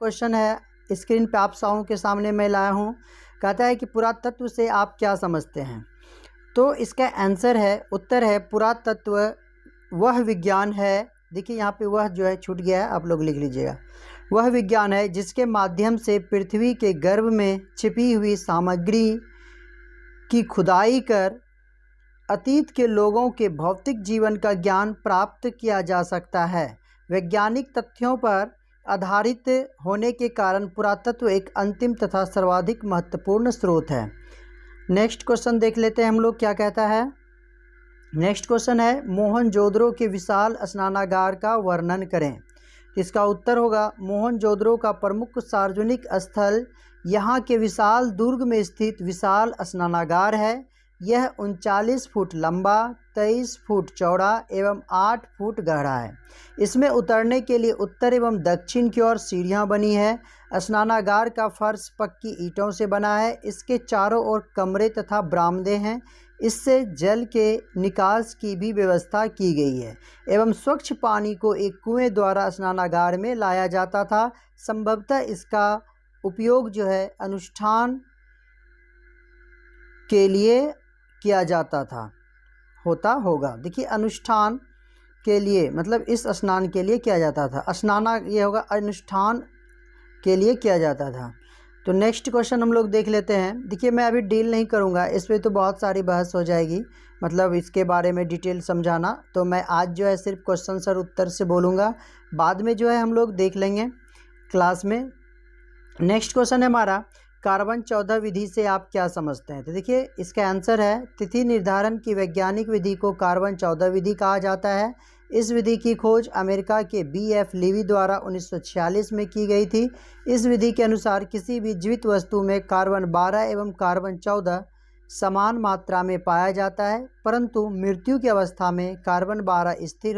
Question है screen पे आप सबों के सामने मैं लाया हूँ। कहता है कि पुरातत्व से आप क्या समझते हैं। तो इसका आंसर है, उत्तर है पुरातत्व वह विज्ञान है। देखिए यहाँ पे वह जो है छूट गया है, आप लोग लिख लीजिएगा। वह विज्ञान है जिसके माध्यम से पृथ्वी के गर्भ में छिपी हुई सामग्री की खुदाई कर अतीत के लोगों के भौतिक जीवन का ज्ञान प्राप्त किया जा सकता है। वैज्ञानिक तथ्यों पर आधारित होने के कारण पुरातत्व एक अंतिम तथा सर्वाधिक महत्वपूर्ण स्रोत है। नेक्स्ट क्वेश्चन देख लेते हैं हम लोग क्या कहता है। नेक्स्ट क्वेश्चन है मोहनजोदड़ो के विशाल स्नानागार का वर्णन करें। इसका उत्तर होगा मोहनजोदड़ो का प्रमुख सार्वजनिक स्थल यहाँ के विशाल दुर्ग में स्थित विशाल स्नानागार है। यह 39 फुट लंबा, 23 फुट चौड़ा एवं 8 फुट गहरा है। इसमें उतरने के लिए उत्तर एवं दक्षिण की ओर सीढ़ियां बनी है। स्नानागार का फर्श पक्की ईंटों से बना है। इसके चारों ओर कमरे तथा बरामदे हैं। इससे जल के निकास की भी व्यवस्था की गई है एवं स्वच्छ पानी को एक कुएं द्वारा स्नानागार में लाया जाता था। संभवतः इसका उपयोग जो है अनुष्ठान के लिए किया जाता था, होता होगा। देखिए अनुष्ठान के लिए मतलब इस स्नान के लिए किया जाता था। स्नाना ये होगा अनुष्ठान के लिए किया जाता था। तो नेक्स्ट क्वेश्चन हम लोग देख लेते हैं। देखिए मैं अभी डील नहीं करूँगा, इस पर तो बहुत सारी बहस हो जाएगी, मतलब इसके बारे में डिटेल समझाना। तो मैं आज जो है सिर्फ क्वेश्चन और उत्तर से बोलूँगा, बाद में जो है हम लोग देख लेंगे क्लास में। नेक्स्ट क्वेश्चन है हमारा कार्बन 14 विधि से आप क्या समझते हैं। तो देखिए इसका आंसर है तिथि निर्धारण की वैज्ञानिक विधि को कार्बन 14 विधि कहा जाता है। इस विधि की खोज अमेरिका के B.F. लीवी द्वारा 1946 में की गई थी। इस विधि के अनुसार किसी भी जीवित वस्तु में कार्बन 12 एवं कार्बन 14 समान मात्रा में पाया जाता है, परंतु मृत्यु की अवस्था में कार्बन 12 स्थिर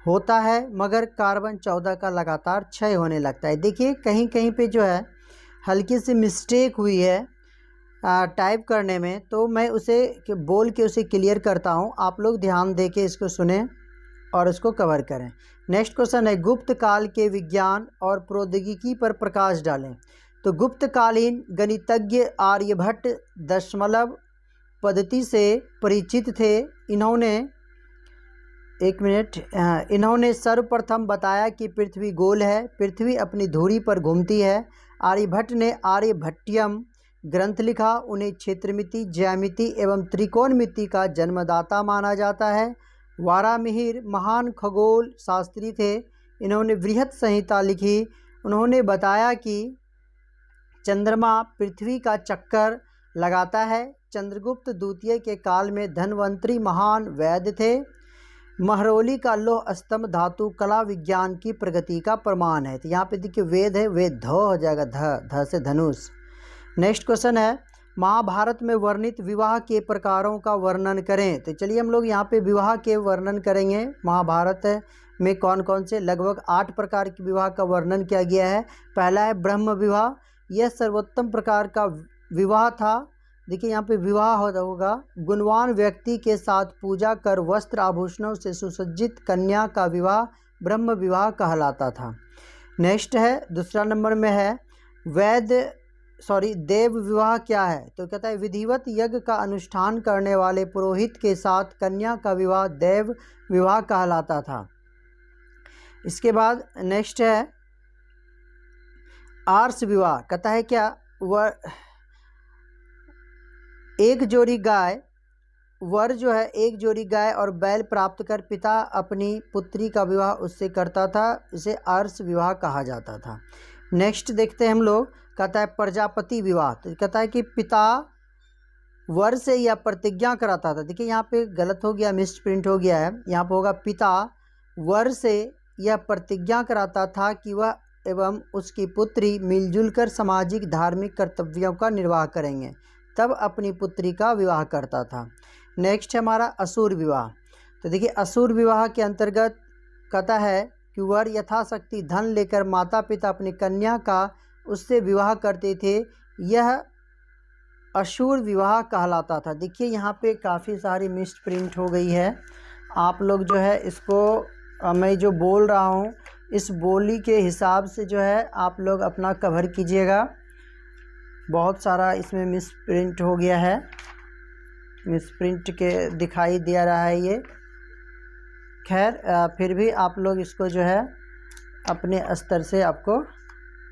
होता है मगर कार्बन 14 का लगातार क्षय होने लगता है। देखिए कहीं कहीं पे जो है हल्की सी मिस्टेक हुई है टाइप करने में, तो मैं उसे बोल के उसे क्लियर करता हूँ। आप लोग ध्यान दे के इसको सुने और इसको कवर करें। नेक्स्ट क्वेश्चन है गुप्त काल के विज्ञान और प्रौद्योगिकी पर प्रकाश डालें। तो गुप्तकालीन गणितज्ञ आर्यभट्ट दशमलव पद्धति से परिचित थे। इन्होंने सर्वप्रथम बताया कि पृथ्वी गोल है, पृथ्वी अपनी धुरी पर घूमती है। आर्यभट्ट ने आर्यभट्टियम ग्रंथ लिखा। उन्हें क्षेत्रमिति, ज्यामिति एवं त्रिकोणमिति का जन्मदाता माना जाता है। वारामिहिर महान खगोल शास्त्री थे। इन्होंने बृहत संहिता लिखी। उन्होंने बताया कि चंद्रमा पृथ्वी का चक्कर लगाता है। चंद्रगुप्त द्वितीय के काल में धन्वंतरी महान वैद्य थे। महरौली का लौह स्तंभ धातु कला विज्ञान की प्रगति का प्रमाण है। तो यहाँ पे देखिए वेद है, वेद ध हो जाएगा, ध से धनुष। नेक्स्ट क्वेश्चन है महाभारत में वर्णित विवाह के प्रकारों का वर्णन करें। तो चलिए हम लोग यहाँ पे विवाह के वर्णन करेंगे। महाभारत में कौन कौन से लगभग 8 प्रकार के विवाह का वर्णन किया गया है। पहला है ब्रह्म विवाह, यह सर्वोत्तम प्रकार का विवाह था। देखिए यहाँ पे विवाह होगा गुणवान व्यक्ति के साथ पूजा कर वस्त्र आभूषणों से सुसज्जित कन्या का विवाह ब्रह्म विवाह कहलाता था। नेक्स्ट है दूसरा नंबर में है देव विवाह क्या है। तो कहता है विधिवत यज्ञ का अनुष्ठान करने वाले पुरोहित के साथ कन्या का विवाह देव विवाह कहलाता था। इसके बाद नेक्स्ट है आर्ष विवाह। कहता है क्या वह एक जोड़ी गाय वर जो है एक जोड़ी गाय और बैल प्राप्त कर पिता अपनी पुत्री का विवाह उससे करता था, इसे आर्ष विवाह कहा जाता था। नेक्स्ट देखते हैं हम लोग। कहता है प्रजापति विवाह। तो कहता है कि पिता वर से यह प्रतिज्ञा कराता था। देखिए यहाँ पे गलत हो गया, मिस प्रिंट हो गया है। यहाँ पे होगा पिता वर से यह प्रतिज्ञा कराता था कि वह एवं उसकी पुत्री मिलजुल कर सामाजिक धार्मिक कर्तव्यों का निर्वाह करेंगे, तब अपनी पुत्री का विवाह करता था। नेक्स्ट है हमारा असुर विवाह। तो देखिए असुर विवाह के अंतर्गत कहता है कि वर यथाशक्ति धन लेकर माता पिता अपनी कन्या का उससे विवाह करते थे, यह असुर विवाह कहलाता था। देखिए यहाँ पे काफ़ी सारी मिस प्रिंट हो गई है। आप लोग जो है इसको मैं जो बोल रहा हूँ इस बोली के हिसाब से जो है आप लोग अपना कवर कीजिएगा। बहुत सारा इसमें मिस प्रिंट हो गया है, मिस प्रिंट के दिखाई दे रहा है ये। खैर फिर भी आप लोग इसको जो है अपने स्तर से आपको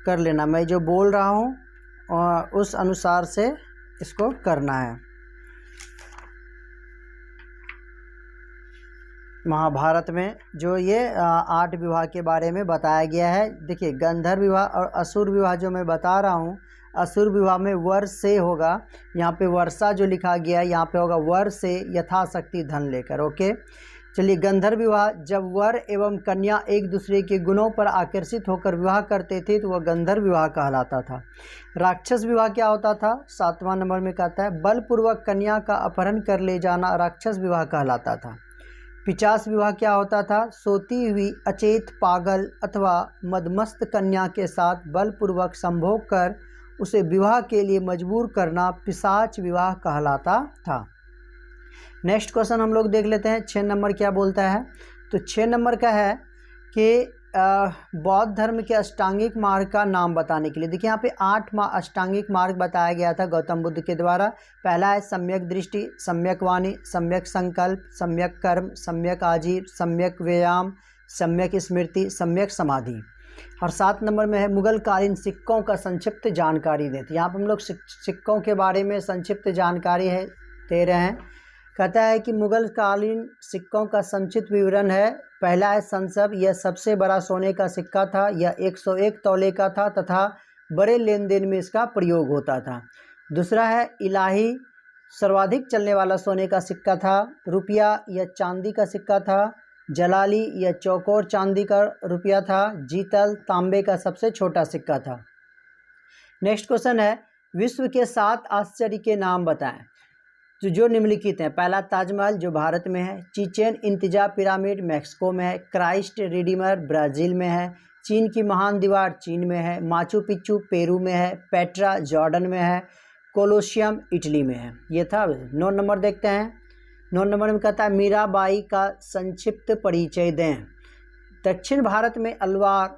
कर लेना। मैं जो बोल रहा हूँ उस अनुसार से इसको करना है। महाभारत में जो ये 8 विवाह के बारे में बताया गया है। देखिए गंधर्व विवाह और असुर विवाह जो मैं बता रहा हूँ, असुर विवाह में वर से होगा, यहाँ पे वर्षा जो लिखा गया है यहाँ पे होगा वर से यथाशक्ति धन लेकर। ओके चलिए, गंधर्व विवाह जब वर एवं कन्या एक दूसरे के गुणों पर आकर्षित होकर विवाह करते थे तो वह गंधर्व विवाह कहलाता था। राक्षस विवाह क्या होता था? 7वां नंबर में कहता है बलपूर्वक कन्या का अपहरण कर ले जाना राक्षस विवाह कहलाता था। पिशाच विवाह क्या होता था? सोती हुई अचेत पागल अथवा मदमस्त कन्या के साथ बलपूर्वक संभोग कर उसे विवाह के लिए मजबूर करना पिशाच विवाह कहलाता था। नेक्स्ट क्वेश्चन हम लोग देख लेते हैं। 6 नंबर क्या बोलता है? तो 6 नंबर का है कि बौद्ध धर्म के अष्टांगिक मार्ग का नाम बताने के लिए। देखिए यहाँ पे 8 अष्टांगिक मार्ग बताया गया था गौतम बुद्ध के द्वारा। पहला है सम्यक दृष्टि, सम्यक वाणी, सम्यक संकल्प, सम्यक कर्म, सम्यक आजीव, सम्यक व्यायाम, सम्यक स्मृति, सम्यक समाधि। और 7 नंबर में है मुगल कालीन सिक्कों का संक्षिप्त जानकारी देते। यहाँ पर हम लोग सिक्कों के बारे में संक्षिप्त जानकारी है दे रहे हैं। कहता है कि मुगल कालीन सिक्कों का संक्षिप्त विवरण है। पहला है संसब, यह सबसे बड़ा सोने का सिक्का था। यह 101 तौले का था तथा बड़े लेन देन में इसका प्रयोग होता था। दूसरा है इलाही, सर्वाधिक चलने वाला सोने का सिक्का था। रुपया, यह चांदी का सिक्का था। जलाली, यह चौकोर चांदी का रुपया था। जीतल, तांबे का सबसे छोटा सिक्का था। नेक्स्ट क्वेश्चन है विश्व के 7 आश्चर्य के नाम बताएं जो निम्नलिखित हैं। पहला ताजमहल जो भारत में है। चिचेन इत्जा पिरामिड मैक्सिको में है। क्राइस्ट रिडीमर ब्राज़ील में है। चीन की महान दीवार चीन में है। माचू पिच्चू पेरू में है। पेट्रा जॉर्डन में है। कोलोसियम इटली में है। ये था। 9 नंबर देखते हैं। 9 नंबर में कहता है मीराबाई का संक्षिप्त परिचय दें। दक्षिण भारत में अलवार,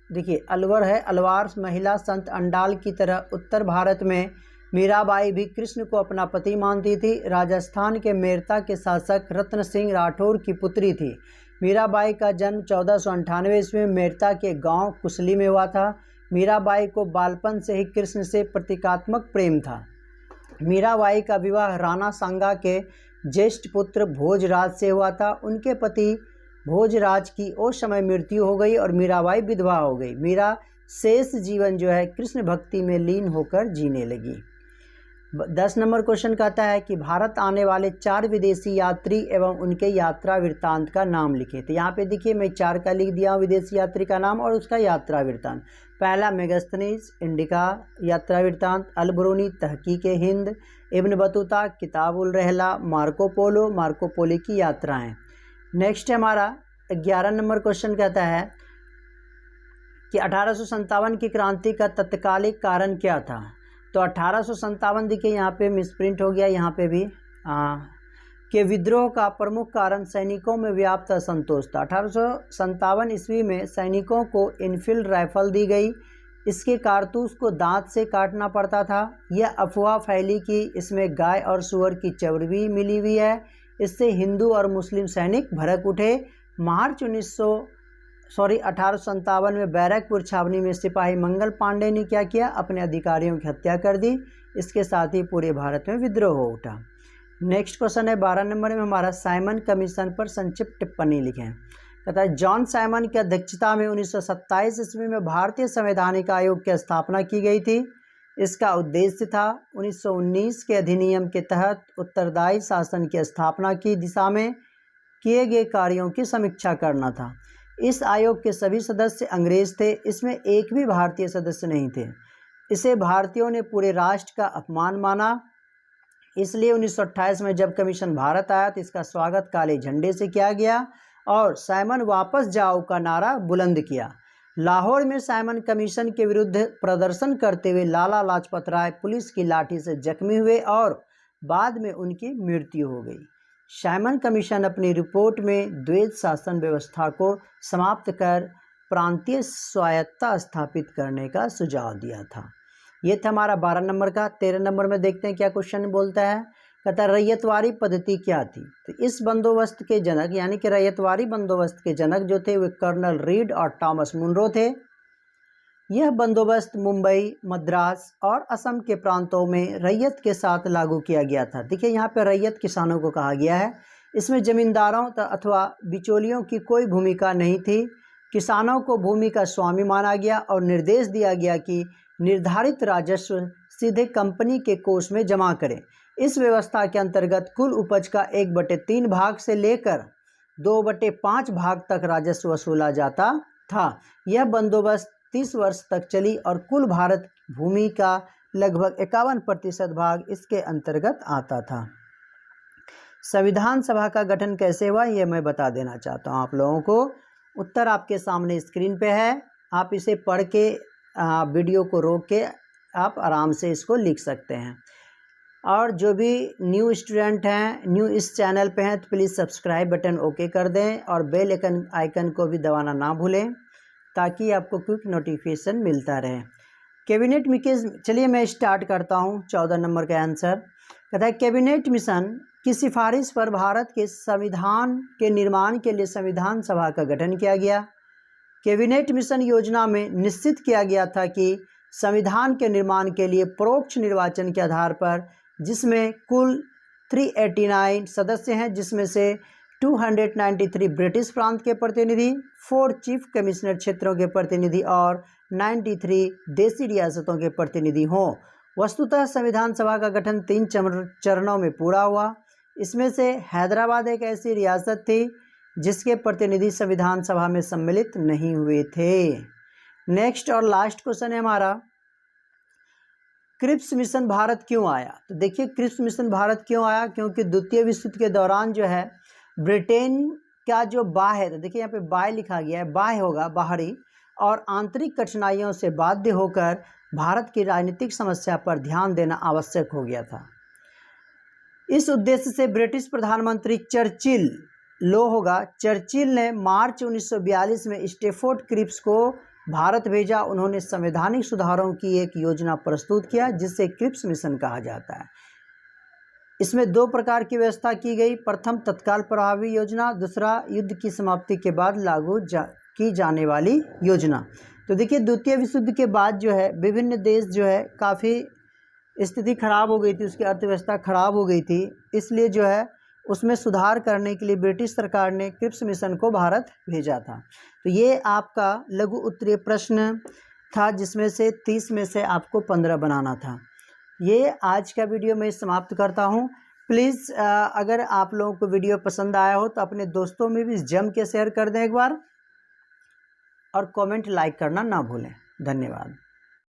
देखिए अलवर है, अलवार महिला संत अंडाल की तरह उत्तर भारत में मीराबाई भी कृष्ण को अपना पति मानती थी। राजस्थान के मेरता के शासक रत्न सिंह राठौर की पुत्री थी। मीराबाई का जन्म 1498 ईस्वी में मेरता के गांव कुसली में हुआ था। मीराबाई को बालपन से ही कृष्ण से प्रतीकात्मक प्रेम था। मीराबाई का विवाह राणा सांगा के ज्येष्ठ पुत्र भोजराज से हुआ था। उनके पति भोजराज की उस समय मृत्यु हो गई और मीराबाई विधवा हो गई। मीरा शेष जीवन जो है कृष्ण भक्ति में लीन होकर जीने लगी। 10 नंबर क्वेश्चन कहता है कि भारत आने वाले 4 विदेशी यात्री एवं उनके यात्रा वृत्तांत का नाम लिखे। तो यहाँ पे देखिए मैं 4 का लिख दिया हूँ विदेशी यात्री का नाम और उसका यात्रा वृत्तांत। पहला मेगास्थनीज इंडिका यात्रा वृत्तांत, अलबरूनी तहकीक हिंद, इब्न बतूता किताब उल रहला, मार्को पोलो की यात्राएं। नेक्स्ट हमारा 11 नंबर क्वेश्चन कहता है कि 1857 की क्रांति का तत्कालिक कारण क्या था। तो 1857 देखिए यहाँ पे मिसप्रिंट हो गया, यहाँ पे भी के विद्रोह का प्रमुख कारण सैनिकों में व्याप्त असंतोष था। 1857 ईस्वी में सैनिकों को इनफील्ड राइफल दी गई। इसके कारतूस को दांत से काटना पड़ता था। यह अफवाह फैली कि इसमें गाय और सुअर की चर्बी मिली हुई है। इससे हिंदू और मुस्लिम सैनिक भड़क उठे। मार्च 1857 में बैरकपुर छावनी में सिपाही मंगल पांडे ने क्या किया, अपने अधिकारियों की हत्या कर दी। इसके साथ ही पूरे भारत में विद्रोह हो उठा। नेक्स्ट क्वेश्चन है 12 नंबर में हमारा साइमन कमीशन पर संक्षिप्त टिप्पणी लिखें। कहता है जॉन साइमन की अध्यक्षता में 1927 ईस्वी में भारतीय संवैधानिक आयोग की स्थापना की गई थी। इसका उद्देश्य था 1919 के अधिनियम के तहत उत्तरदायी शासन की स्थापना की दिशा में किए गए कार्यों की समीक्षा करना था। इस आयोग के सभी सदस्य अंग्रेज थे। इसमें एक भी भारतीय सदस्य नहीं थे। इसे भारतीयों ने पूरे राष्ट्र का अपमान माना। इसलिए 1928 में जब कमीशन भारत आया तो इसका स्वागत काले झंडे से किया गया और साइमन वापस जाओ का नारा बुलंद किया। लाहौर में साइमन कमीशन के विरुद्ध प्रदर्शन करते हुए लाला लाजपत राय पुलिस की लाठी से जख्मी हुए और बाद में उनकी मृत्यु हो गई। साइमन कमीशन अपनी रिपोर्ट में द्वैध शासन व्यवस्था को समाप्त कर प्रांतीय स्वायत्तता स्थापित करने का सुझाव दिया था। ये था हमारा 12 नंबर का। 13 नंबर में देखते हैं क्या क्वेश्चन बोलता है। कहता है रैयतवारी पद्धति क्या थी। तो इस बंदोबस्त के जनक यानी कि रैयतवारी बंदोबस्त के जनक जो थे वे कर्नल रीड और टॉमस मुनरो थे। यह बंदोबस्त मुंबई, मद्रास और असम के प्रांतों में रैयत के साथ लागू किया गया था। देखिए यहाँ पे रैयत किसानों को कहा गया है। इसमें जमींदारों अथवा बिचौलियों की कोई भूमिका नहीं थी। किसानों को भूमि का स्वामी माना गया और निर्देश दिया गया कि निर्धारित राजस्व सीधे कंपनी के कोष में जमा करें। इस व्यवस्था के अंतर्गत कुल उपज का 1/3 भाग से लेकर 2/5 भाग तक राजस्व वसूला जाता था। यह बंदोबस्त 30 वर्ष तक चली और कुल भारत भूमि का लगभग 51% भाग इसके अंतर्गत आता था। संविधान सभा का गठन कैसे हुआ ये मैं बता देना चाहता हूँ आप लोगों को। उत्तर आपके सामने स्क्रीन पे है, आप इसे पढ़ के वीडियो को रोक के आप आराम से इसको लिख सकते हैं। और जो भी न्यू स्टूडेंट हैं, न्यू इस चैनल पे हैं, तो प्लीज़ सब्सक्राइब बटन ओके कर दें और बेल आइकन को भी दबाना ना भूलें ताकि आपको क्विक नोटिफिकेशन मिलता रहे। कैबिनेट मिशन, चलिए मैं स्टार्ट करता हूँ 14 नंबर का आंसर। कहता है कैबिनेट मिशन की सिफारिश पर भारत के संविधान के निर्माण के लिए संविधान सभा का गठन किया गया। कैबिनेट मिशन योजना में निश्चित किया गया था कि संविधान के निर्माण के लिए परोक्ष निर्वाचन के आधार पर, जिसमें कुल 389 सदस्य हैं, जिसमें से 293 ब्रिटिश प्रांत के प्रतिनिधि, 4 चीफ कमिश्नर क्षेत्रों के प्रतिनिधि और 93 देसी रियासतों के प्रतिनिधि हों। वस्तुतः संविधान सभा का गठन 3 चरणों में पूरा हुआ। इसमें से हैदराबाद एक ऐसी रियासत थी जिसके प्रतिनिधि संविधान सभा में सम्मिलित नहीं हुए थे। नेक्स्ट और लास्ट क्वेश्चन है हमारा, क्रिप्स मिशन भारत क्यों आया। तो देखिए क्रिप्स मिशन भारत क्यों आया, क्योंकि द्वितीय विश्व युद्ध के दौरान जो है ब्रिटेन का जो बाह्य, तो देखिए यहाँ पे बाह्य लिखा गया है, बाह्य होगा बाहरी, और आंतरिक कठिनाइयों से बाध्य होकर भारत की राजनीतिक समस्या पर ध्यान देना आवश्यक हो गया था। इस उद्देश्य से ब्रिटिश प्रधानमंत्री चर्चिल ने मार्च 1942 में स्टैफोर्ड क्रिप्स को भारत भेजा। उन्होंने संवैधानिक सुधारों की एक योजना प्रस्तुत किया जिसे क्रिप्स मिशन कहा जाता है। इसमें 2 प्रकार की व्यवस्था की गई, प्रथम तत्काल प्रभावी योजना, दूसरा युद्ध की समाप्ति के बाद लागू की जाने वाली योजना। तो देखिए द्वितीय विश्व युद्ध के बाद जो है विभिन्न देश जो है काफ़ी स्थिति खराब हो गई थी, उसकी अर्थव्यवस्था खराब हो गई थी, इसलिए जो है उसमें सुधार करने के लिए ब्रिटिश सरकार ने क्रिप्स मिशन को भारत भेजा था। तो ये आपका लघु उत्तरीय प्रश्न था जिसमें से 30 में से आपको 15 बनाना था। ये आज का वीडियो मैं समाप्त करता हूँ। प्लीज़ अगर आप लोगों को वीडियो पसंद आया हो तो अपने दोस्तों में भी जम के शेयर कर दें एक बार, और कमेंट लाइक करना ना भूलें। धन्यवाद।